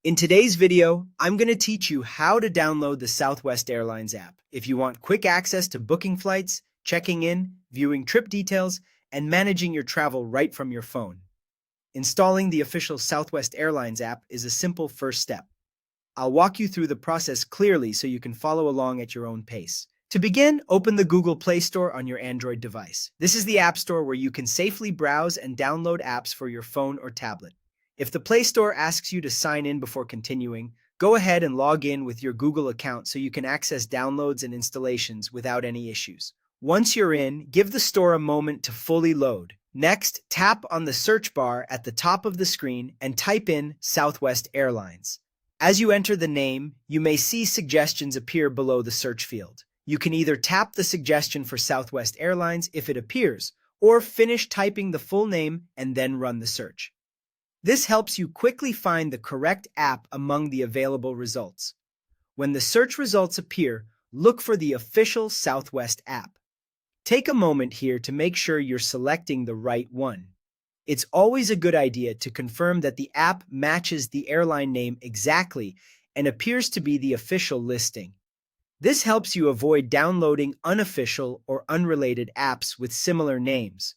In today's video, I'm going to teach you how to download the Southwest Airlines app if you want quick access to booking flights, checking in, viewing trip details, and managing your travel right from your phone. Installing the official Southwest Airlines app is a simple first step. I'll walk you through the process clearly so you can follow along at your own pace. To begin, open the Google Play Store on your Android device. This is the app store where you can safely browse and download apps for your phone or tablet. If the Play Store asks you to sign in before continuing, go ahead and log in with your Google account so you can access downloads and installations without any issues. Once you're in, give the store a moment to fully load. Next, tap on the search bar at the top of the screen and type in Southwest Airlines. As you enter the name, you may see suggestions appear below the search field. You can either tap the suggestion for Southwest Airlines if it appears, or finish typing the full name and then run the search. This helps you quickly find the correct app among the available results. When the search results appear, look for the official Southwest app. Take a moment here to make sure you're selecting the right one. It's always a good idea to confirm that the app matches the airline name exactly and appears to be the official listing. This helps you avoid downloading unofficial or unrelated apps with similar names.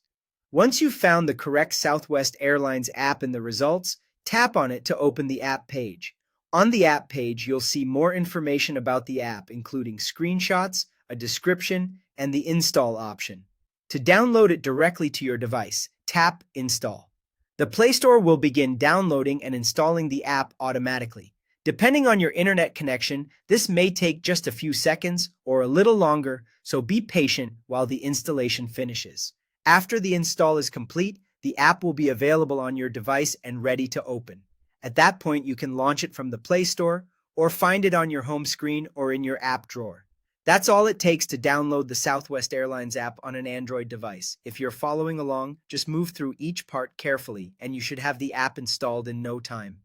Once you've found the correct Southwest Airlines app in the results, tap on it to open the app page. On the app page, you'll see more information about the app, including screenshots, a description, and the install option. To download it directly to your device, tap Install. The Play Store will begin downloading and installing the app automatically. Depending on your internet connection, this may take just a few seconds or a little longer, so be patient while the installation finishes. After the install is complete, the app will be available on your device and ready to open. At that point, you can launch it from the Play Store or find it on your home screen or in your app drawer. That's all it takes to download the Southwest Airlines app on an Android device. If you're following along, just move through each part carefully and you should have the app installed in no time.